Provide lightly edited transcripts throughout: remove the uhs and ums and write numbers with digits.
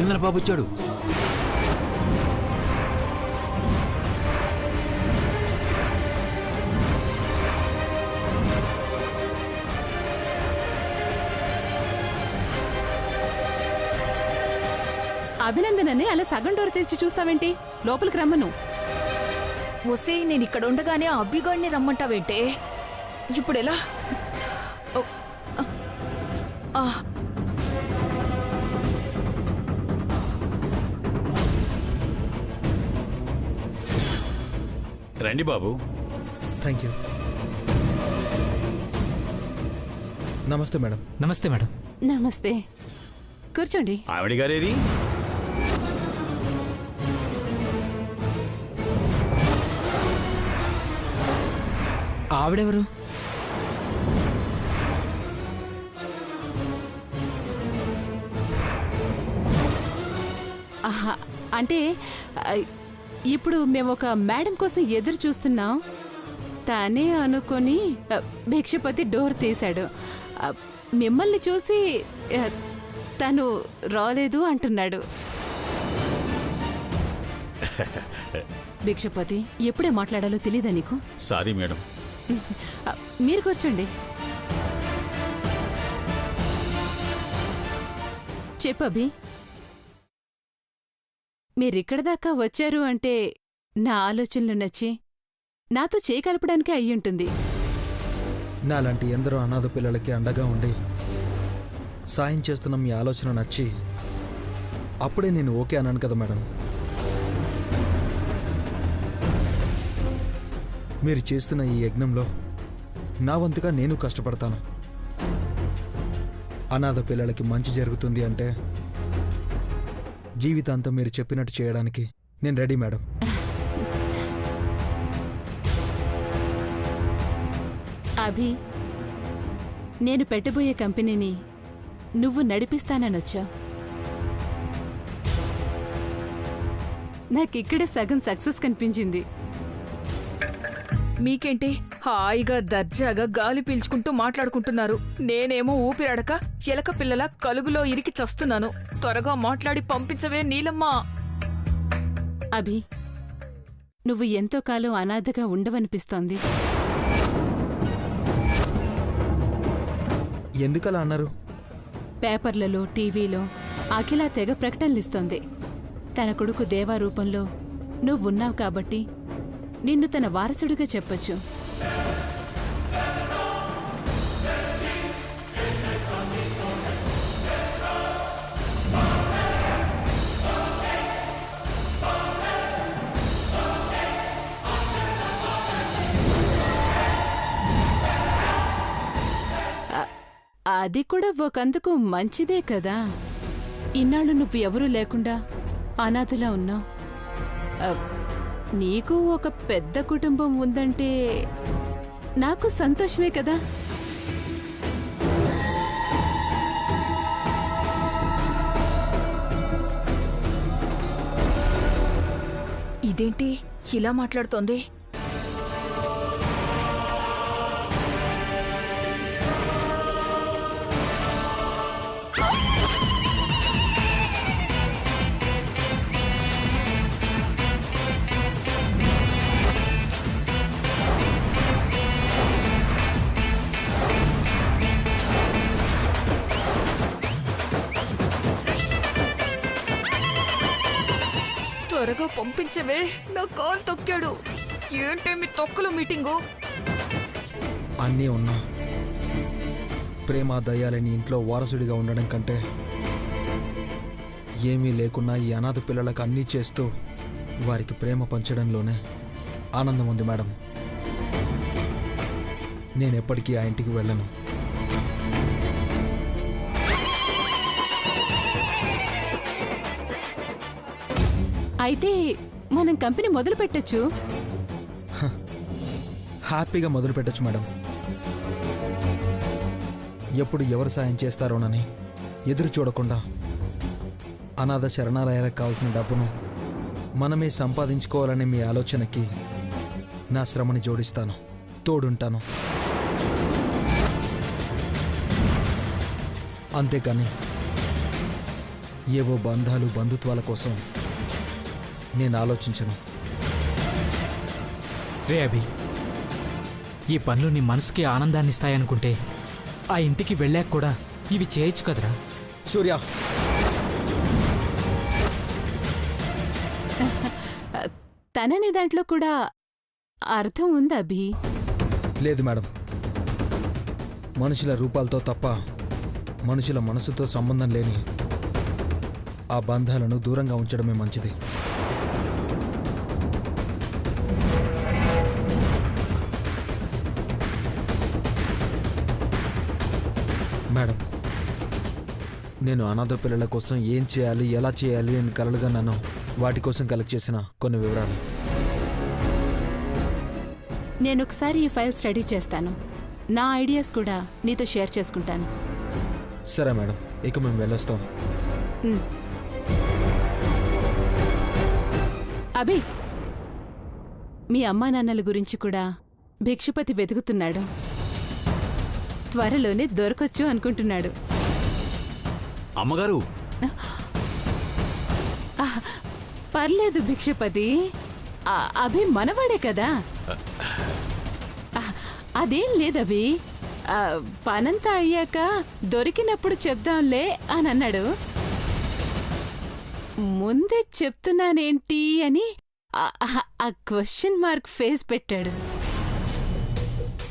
అభినందన బాబు వచ్చాడు. అభినందనని అలా సగం డోర్ తెరిచి చూస్తావేంటి? లోపలికి రమ్మను. ఒసే, నేను ఇక్కడ ఉండగానే ఆ అబ్బిగాడిని రమ్మంటావేంటే? ఇప్పుడెలా? రండి బాబు. Thank you. నమస్తే మేడం. నమస్తే మేడం. నమస్తే, కూర్చోండి. ఆవిడ గారేది? ఆవిడెవరు? అంటే ఇప్పుడు మేము ఒక మేడం కోసం ఎదురు చూస్తున్నాం. తనే అనుకొని భిక్షపతి డోర్ తీశాడు. మిమ్మల్ని చూసి తను రాలేదు అంటున్నాడు. భిక్షపతి, ఎప్పుడే మాట్లాడాలో తెలీదా నీకు? Sorry madam. మీరు కూర్చోండి. చెప్పబి, మీరిక్కడి దాకా వచ్చారు అంటే నా ఆలోచనలు నచ్చి నాతో చేయగలపడానికే అయ్యుంటుంది. నాలాంటి ఎందరో అనాథ పిల్లలకి అండగా ఉండి సాయం చేస్తున్న మీ ఆలోచన నచ్చి అప్పుడే నేను ఓకే అన్నాను కదా మేడం. మీరు చేస్తున్న ఈ యజ్ఞంలో నా వంతుగా నేను కష్టపడతాను. అనాథ పిల్లలకి మంచి జరుగుతుంది అంటే జీవితాంతం మీరు చెప్పినట్టు చేయడానికి నేను రెడీ మేడం. అభి, నేను పెట్టబోయే కంపెనీని నువ్వు నడిపిస్తాననొచ్చా. నాకిక్కడే సగం సక్సెస్ కనిపించింది. మీకేంటి, హాయిగా దర్జాగా గాలి పీల్చుకుంటూ మాట్లాడుకుంటున్నారు. నేనేమో ఊపిరాడక ఎలక పిల్లల కలుగులో ఇరికి చస్తున్నాను. త్వరగా మాట్లాడి పంపించవే నీలమ్మా. అభి, నువ్వు ఎంతో కాలం అనాథగా ఉండవనిపిస్తోంది. ఎందుకలా అన్నారు? పేపర్లలో, టీవీలో అఖిల తెగ ప్రకటనలిస్తోంది. తన కొడుకు దేవా రూపంలో నువ్వున్నావు కాబట్టి నిన్ను తన వారసుడిగా చెప్పొచ్చు. అది కూడా ఒకందుకు మంచిదే కదా. ఇన్నాళ్ళు నువ్వు ఎవరూ లేకుండా అనాథలా ఉన్నావు. నీకు ఒక పెద్ద కుటుంబం ఉందంటే నాకు సంతోషమే కదా. ఇదేంటి ఇలా మాట్లాడుతోంది? త్వరగా పంపించవే, నా కాలు తొక్కాడు. ఏంటే మీ తొక్కలో మీటింగు? అన్నీ ఉన్నా ప్రేమ దయాలని ఇంట్లో వారసుడిగా ఉండడం కంటే ఏమీ లేకున్నా ఈ అనాథ పిల్లలకు అన్నీ చేస్తూ వారికి ప్రేమ పంచడంలోనే ఆనందం ఉంది మేడం. నేనెప్పటికీ ఆ ఇంటికి వెళ్ళను. అయితే మనం కంపెనీ మొదలు పెట్టచ్చు. హ్యాపీగా మొదలు పెట్టచ్చు మేడం. ఎప్పుడు ఎవరు సాయం చేస్తారోనని ఎదురు చూడకుండా అనాథ శరణాలయాలకు కావాల్సిన డబ్బును మనమే సంపాదించుకోవాలనే మీ ఆలోచనకి నా శ్రమని జోడిస్తాను, తోడుంటాను. అంతేకాని ఏవో బంధాలు బంధుత్వాల కోసం నేను ఆలోచించను. రే అభి, ఈ పనులు నీ మనసుకి ఆనందాన్ని ఇస్తాయనుకుంటే ఆ ఇంటికి వెళ్ళాక కూడా ఇవి చేయొచ్చు కదరా. సూర్య, తననే దాంట్లో కూడా అర్థం ఉంది అభి. లేదు మేడం, మనుషుల రూపాలతో తప్ప మనుషుల మనసుతో సంబంధం లేని ఆ బంధాలను దూరంగా ఉంచడమే మంచిది. మేడం, నేను అనాథ పిల్లల కోసం ఏం చేయాలి, ఎలా చేయాలి అని కలలుగా నన్ను వాటి కోసం కలెక్ట్ చేసిన కొన్ని వివరాలు. నేనొకసారి ఈ ఫైల్ స్టడీ చేస్తాను. నా ఐడియాస్ కూడా నీతో షేర్ చేసుకుంటాను. సరే మేడం, ఇక మేము వెళ్ళొస్తాం. ఉమ్. అభి, మీ అమ్మా నాన్నల గురించి కూడా భిక్షపతి వెతుకుతున్నాడు. త్వరలోనే దొరకొచ్చు అనుకుంటున్నాడు. అమ్మగారు, పర్లేదు భిక్షపతి, అభి మనవాడే కదా. అదేం లేదభి, పనంతా అయ్యాక దొరికినప్పుడు చెప్దాంలే అని అన్నాడు. ముందే చెప్తున్నానేంటి అని ఆ క్వశ్చన్ మార్క్ ఫేస్ పెట్టాడు.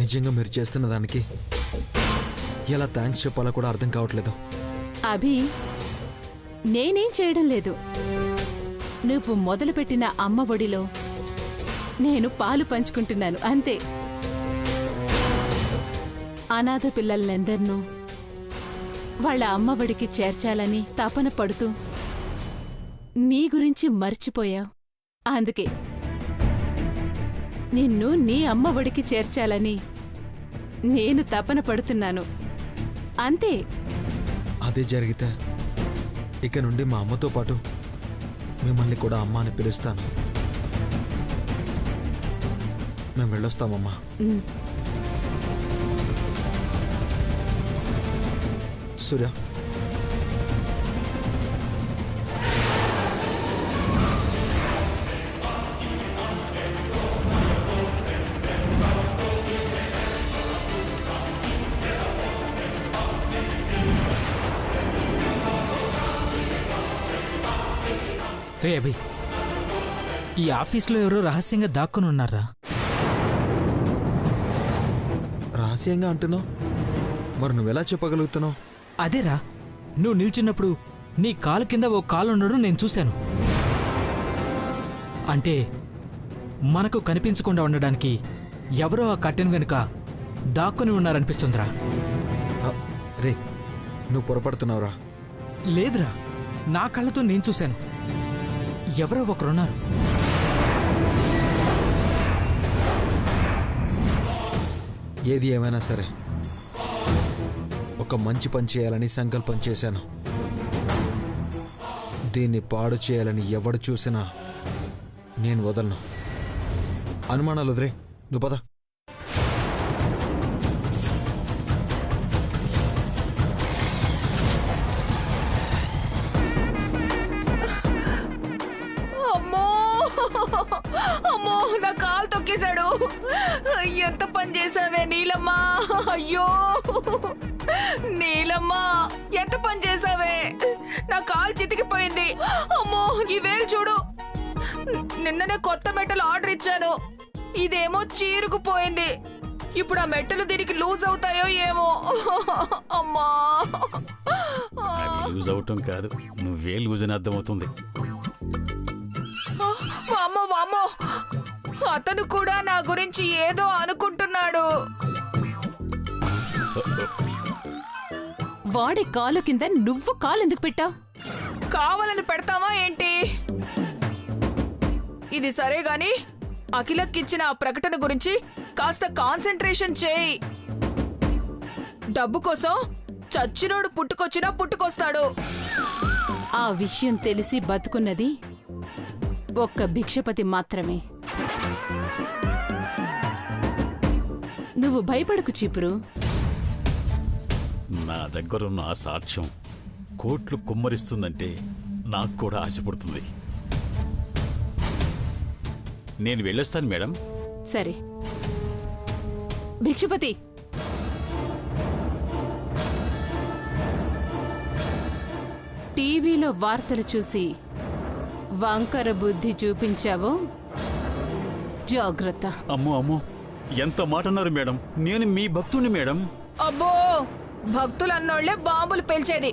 నిజంగా మీరు చేస్తున్న దానికి ఎలా థ్యాంక్స్ చెప్పాలో కూడా అర్థం కావట్లేదు. అభి, నేనేం చేయడం లేదు. నువ్వు మొదలుపెట్టిన అమ్మ ఒడిలో నేను పాలు పంచుకుంటున్నాను అంతే. అనాథ పిల్లలందరినూ వాళ్ళ అమ్మ ఒడికి చేర్చాలని తపన పడుతూ నీ గురించి మర్చిపోయావు. అందుకే నిన్ను నీ అమ్మ ఒడికి చేర్చాలని నేను తపన పడుతున్నాను అంతే. అదే జరిగితే ఇక నుండి మా అమ్మతో పాటు మిమ్మల్ని కూడా అమ్మ అని పిలుస్తాను. మేము వెళ్ళొస్తామమ్మా. ఉమ్. సూర్య, రే అభి, ఈ ఆఫీస్లో ఎవరో రహస్యంగా దాక్కుని ఉన్నారా? రహస్యంగా అంటున్నావు, మరి నువ్వెలా చెప్పగలుగుతున్నావు? అదేరా, నువ్వు నిల్చున్నప్పుడు నీ కాలు కింద ఓ కాలు ఉండడం నేను చూశాను. అంటే మనకు కనిపించకుండా ఉండడానికి ఎవరో ఆ కట్టెన్ వెనుక దాక్కుని ఉన్నారనిపిస్తుందిరా. రే, నువ్వు పొరపడుతున్నావురా. లేదురా, నా కళ్ళతో నేను చూశాను. ఎవరో ఒకరున్నారు. ఏది ఏమైనా సరే ఒక మంచి పని చేయాలని సంకల్పం చేశాను. దీన్ని పాడు చేయాలని ఎవడు చూసినా నేను వదలను. అనుమానాలు వదిలే, నువ్వు పద. అమ్మో అమ్మో, నా కాలు తొక్కేశాడు. ఎంత పని చేసావే నీలమ్మా. అయ్యో నీలమ్మా, ఎంత పని చేసావే. నా కాలు చితికిపోయింది. అమ్మో, ఈ వేలు చూడు. నిన్ననే కొత్త మెట్టలు ఆర్డర్ ఇచ్చాను, ఇదేమో చీరుకుపోయింది. ఇప్పుడు ఆ మెట్టలు దీనికి లూజ్ అవుతాయో ఏమో. అమ్మా, అవి లూజ్ అవటం కాదు, నువ్వే లూజ్ అని అర్థమవుతుంది. వామ్మో వామ్మో, అతను కూడా నా గురించి ఏదో అనుకుంటున్నాడు. వాడి కాలు కింద నువ్వు కాలు ఎందుకు పెట్టావు? కావాలని పెడతావా ఏంటి? ఇది సరే గాని అఖిలకిచ్చిన ఆ ప్రకటన గురించి కాస్త కాన్సంట్రేషన్ చేయి. డబ్బు కోసం చచ్చినోడు పుట్టుకొచ్చినా పుట్టుకొస్తాడు. ఆ విషయం తెలిసి బతుకున్నది ఒక్క భిక్షపతి మాత్రమే. నువ్వు భయపడకు చీపురు. నా దగ్గరున్న ఆ సాక్ష్యం కోట్లు కుమ్మరిస్తుందంటే నాకు కూడా ఆశ పుడుతుంది. నేను వెళ్ళొస్తాను మేడం. సరే. భిక్షపతి, టీవీలో వార్తలు చూసి వంకర బుద్ధి చూపించావో జాగ్రత్త. అమ్మో అమ్మో, ఎంత మాట అన్నారు మేడం. నేను మీ భక్తుని మేడం. అబ్బో, భక్తులు అన్నోళ్లే బాంబులు పేల్చేది.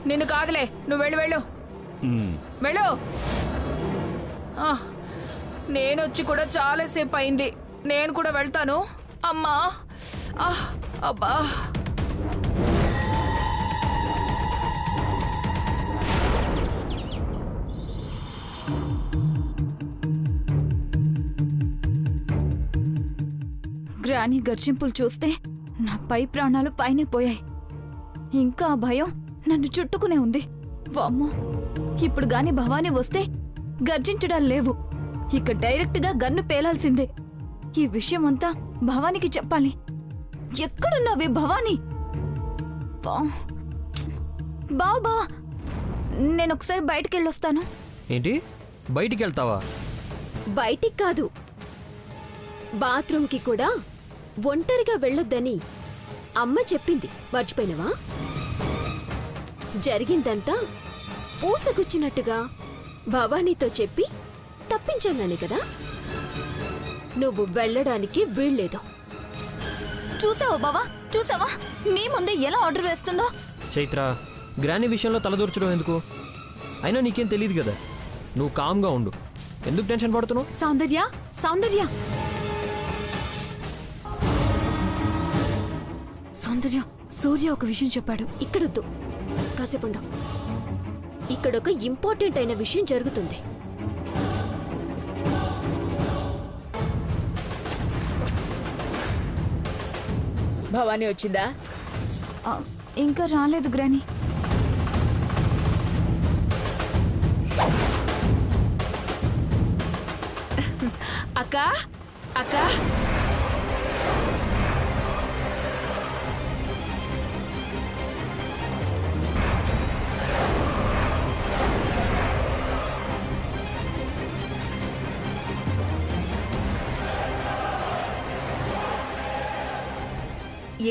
నిన్ను కాదులే, నువ్వు వెళ్ళు. వెళ్ళు. నేనొచ్చి కూడా చాలాసేపు అయింది. నేను కూడా వెళ్తాను. అమ్మా, అబ్బా. గ్రానీ గర్జింపులు చూస్తే నా పై ప్రాణాలు పైనే పోయాయి. ఇంకా ఆ భయం నన్ను చుట్టుకునే ఉంది. వామ్మో, ఇప్పుడు గాని భవానీ వస్తే గర్జించడాలు లేవు. ఇక డైరెక్ట్గా గన్ను పేలాల్సిందే. ఈ విషయం అంతా భవానీకి చెప్పాలి. ఎక్కడున్నావే భవానీ? బావా, నేనొకసారి బయటికెళ్ళొస్తాను. ఏంటి, బయటికి వెళ్తావా? బయటికి కాదు, బాత్రూంకి కూడా ఒంటరిగా వెళ్ళొద్దని అమ్మ చెప్పింది. మర్చిపోయినవా? జరిగిందంతా పూసగుచ్చినట్టుగా భవానీతో చెప్పి తప్పించాలని కదా. నువ్వు వెళ్ళడానికి వీల్లేదు. చూసావా బావా, చూసావా నీ ముందే ఎలా ఆర్డర్ వేస్తుందో? చైత్ర, గ్రానీ విషయంలో తలదూర్చడం ఎందుకు? అయినా నీకేం తెలియదు కదా. నువ్వు కామ్గా ఉండు. ఎందుకు టెన్షన్ పడుతున్నావు? సౌందర్య, సౌందర్య, సౌందర్య, సూర్య ఒక విషయం చెప్పాడు. ఇక్కడొద్దు, కాసేపుండు. ఇక్కడొక ఇంపార్టెంట్ అయిన విషయం జరుగుతుంది. భవానీ వచ్చిందా? ఇంకా రాలేదు గ్రానీ. అక్క, అక్క,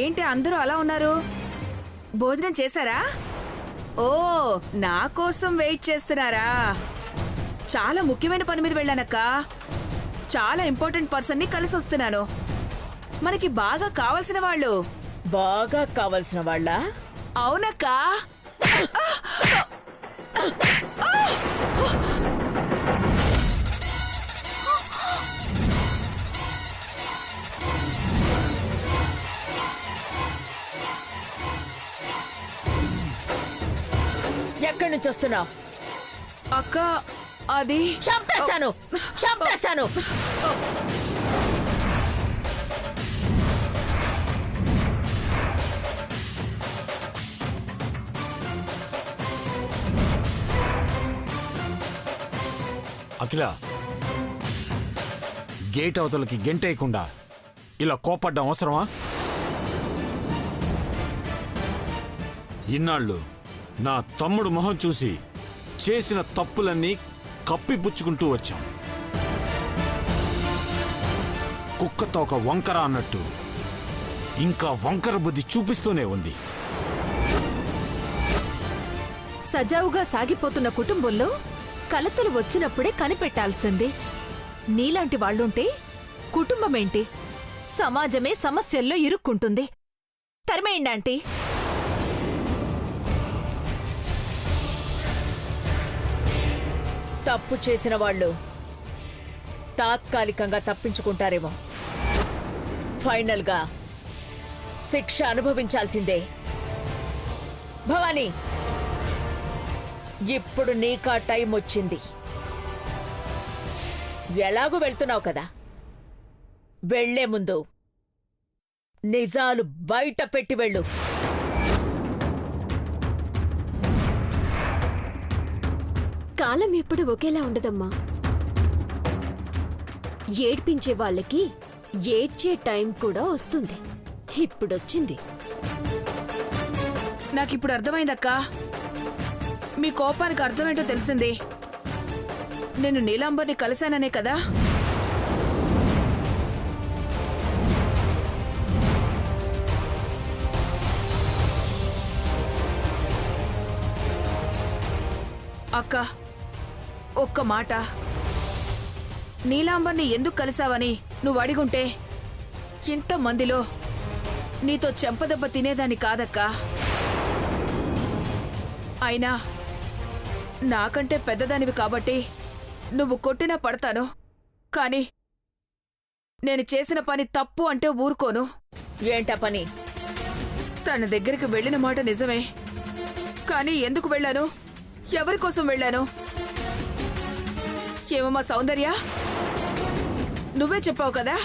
ఏంటి అందరూ అలా ఉన్నారు? భోజనం చేశారా? ఓ, నా కోసం వెయిట్ చేస్తున్నారా? చాలా ముఖ్యమైన పని మీద వెళ్ళానక్క. చాలా ఇంపార్టెంట్ పర్సన్ ని కలిసి వస్తున్నాను. మనకి బాగా కావలసిన వాళ్ళు. బాగా కావలసిన వాళ్ళ? అవునక్క. ఎక్కడి నుంచి వస్తున్నావు? అక్క, అది చంపేస్తాను, చంపేస్తాను. అఖిల, గేట్ అవతలకి గెంటేయకుండా ఇలా కోపడ్డం అవసరమా? ఇన్నాళ్ళు నా తమ్ముడు మొహం చూసి చేసిన తప్పులన్నీ కప్పిపుచ్చుకుంటూ వచ్చాం. కుక్కతో ఒక వంకర అన్నట్టు ఇంకా వంకర బుద్ధి చూపిస్తూనే ఉంది. సజావుగా సాగిపోతున్న కుటుంబంలో కలతలు వచ్చినప్పుడే కనిపెట్టాల్సింది. నీలాంటి వాళ్ళుంటే కుటుంబమేంటి, సమాజమే సమస్యల్లో ఇరుక్కుంటుంది. తరిమేయండి ఆంటీ. తప్పు చేసిన వాళ్ళు తాత్కాలికంగా తప్పించుకుంటారేమో, ఫైనల్గా శిక్ష అనుభవించాల్సిందే. భవానీ, ఇప్పుడు నీకా టైం వచ్చింది. ఎలాగూ వెళ్తున్నావు కదా, వెళ్లే ముందు నిజాలు బయట పెట్టి వెళ్ళు. కాలం ఎప్పుడు ఒకేలా ఉండదమ్మా. ఏడ్పించే వాళ్ళకి ఏడ్చే టైం కూడా వస్తుంది. ఇప్పుడొచ్చింది. నాకిప్పుడు అర్థమైందక్కా. మీ కోపానికి అర్థమేంటో తెలిసింది. నేను నీలాంబర్ని కలిశాననే కదా. అక్క, ఒక్క మాట. నీలాంబర్ని ఎందుకు కలిశావని నువ్వు అడిగుంటే ఇంతమందిలో నీతో చెంపదెబ్బ తినేదాన్ని కాదక్కా. అయినా నాకంటే పెద్దదానివి కాబట్టి నువ్వు కొట్టినా పడతాను. కాని నేను చేసిన పని తప్పు అంటే ఊరుకోను. ఏంటా పని? తన దగ్గరికి వెళ్ళిన మాట నిజమే, కానీ ఎందుకు వెళ్ళాను, ఎవరి కోసం వెళ్ళాను? ఏమమ్మా సౌందర్య, నువ్వే చెప్పావు కదా,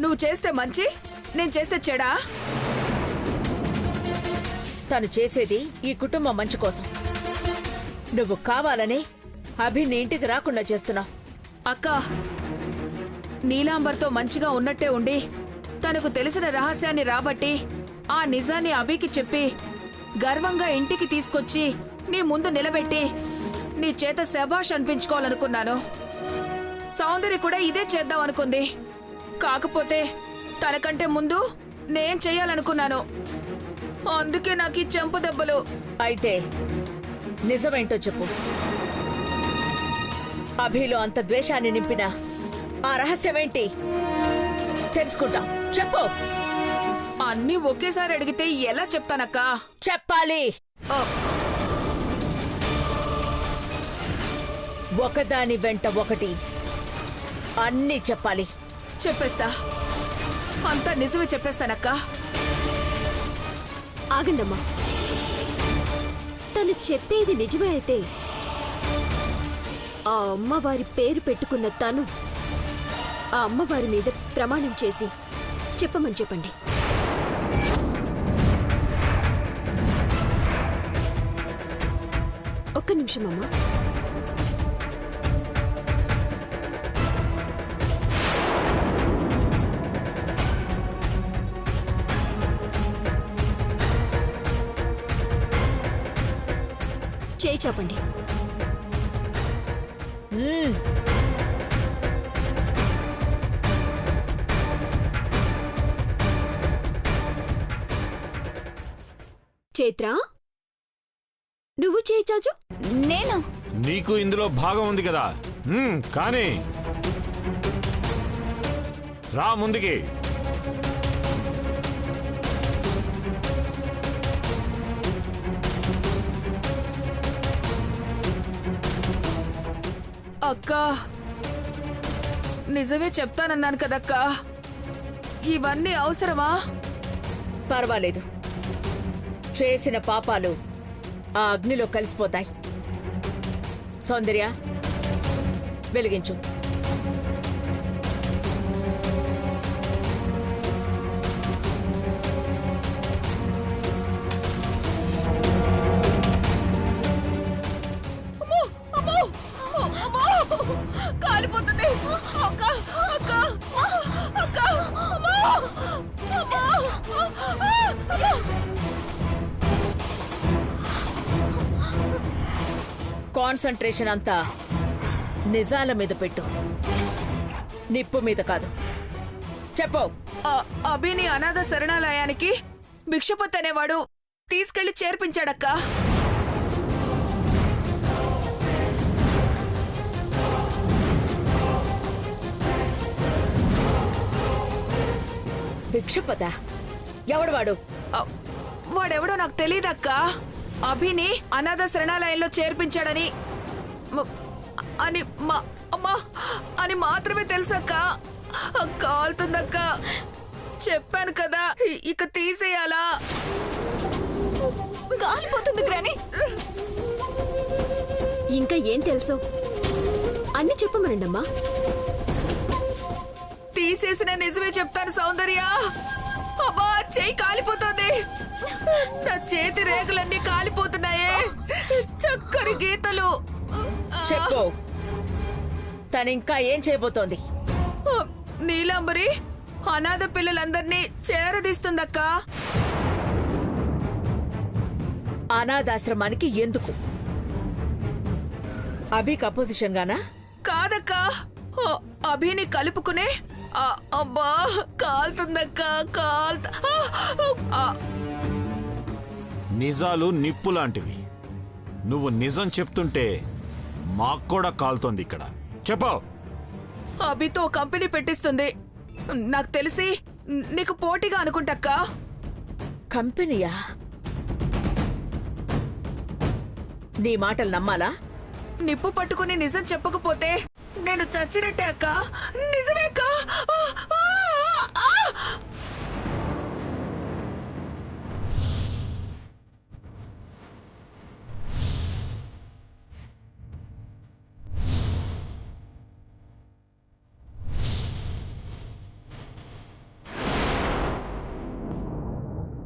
నువ్వు చేస్తే మంచి, నేను చేస్తే చెడా? తను చేసేది ఈ కుటుంబం మంచి కోసం. నువ్వు కావాలని అభిని ఇంటికి రాకుండా చేస్తున్నావు. అక్క, నీలాంబర్తో మంచిగా ఉన్నట్టే ఉండి తనకు తెలిసిన రహస్యాన్ని రాబట్టి ఆ నిజాన్ని అభికి చెప్పి గర్వంగా ఇంటికి తీసుకొచ్చి నీ ముందు నిలబెట్టి నీ చేత శభాష్ అనిపించుకోవాలనుకున్నాను. సౌందర్య కూడా ఇదే చేద్దాం అనుకుంది. కాకపోతే తనకంటే ముందు నేను చెయ్యాలనుకున్నాను. అందుకే నాకు ఈ చెంపు దెబ్బలు. అయితే నిజమేంటో చెప్పు. అభిలో అంత ద్వేషాన్ని నింపిన ఆ రహస్యమేంటి తెలుసుకుంటాం. చెప్పు. అన్నీ ఒకేసారి అడిగితే ఎలా చెప్తానక్కా? చెప్పాలి. ఓ, ఒకదాని వెంట ఒకటి అన్నీ చెప్పాలి. చెప్పేస్తా, అంతా నిజమే చెప్పేస్తానక్కా. ఆగండమ్మా. తను చెప్పేది నిజమే అయితే ఆ అమ్మవారి పేరు పెట్టుకున్న తను ఆ అమ్మవారి మీద ప్రమాణం చేసి చెప్పమని చెప్పండి. ఒక్క నిమిషం అమ్మా. చేయి చాపండి. చైత్ర, నువ్వు చేయి చాచు. నేను నీకు ఇందులో భాగం ఉంది కదా. కానీ రా ముందుకి. అక్కా, నిజమే చెప్తానన్నాను కదక్కా. ఇవన్నీ అవసరమా? పర్వాలేదు. చేసిన పాపాలు ఆ అగ్నిలో కలిసిపోతాయి. సౌందర్య, వెలిగించు. కాలిపోతుంది. అక్క, అక్క, అక్క, అమ్మా, అమ్మా, అమ్మా. కాన్సంట్రేషన్ అంతా నిజాల మీద పెట్టు, నిప్పు మీద కాదు. చెప్పు. అభిని అనాథ శరణాలయానికి భిక్షపత్ అనేవాడు తీసుకెళ్లి చేర్పించాడక్కా. భిక్షపత? ఎవడు వాడు? వాడెవడో నాకు తెలీదక్కా. అభిని అనాథ శరణాలయంలో చేర్పించాడని అని మాత్రమే తెలుసక్కా. కాలుతుందక్కా. చెప్పాను కదా, ఇక తీసేయాలా? కాలిపోతుంది గ్రాని. ఇంకా ఏం తెలుసో అన్ని చెప్పమనండమ్మా. తీసేసిన నిజమే చెప్తాను సౌందర్య. అబ్బా, చెయ్యి కాలిపోతుంది. నా చేతి రేఖలన్నీ కాలిపోతున్నాయే, చక్కని గీతలు. చెప్పు. తనింకా ఏం చేయబోతోంది? నీలాంబరి అనాథ పిల్లలందరినీ చేరదీస్తుందక్కా. అనాథాశ్రమానికి ఎందుకు? అభికి అపోజిషన్ గానా? కాదక్క, అభిని కలుపుకునే. అబ్బా కాలుతుందక్క, నిజాలు నిప్పు లాంటివి. నువ్వు నిజం చెప్తుంటే మాకు కూడా కాలుతోంది ఇక్కడ. చెప్పు. అభితో కంపెనీ పెట్టిస్తుంది. నాకు తెలిసి నీకు పోటీగా అనుకుంటక్క. కంపెనీయా? నీ మాటలు నమ్మాలా? నిప్పు పట్టుకుని నిజం చెప్పకపోతే నేను చచ్చినట్టే అక్క. నిజమే అక్క.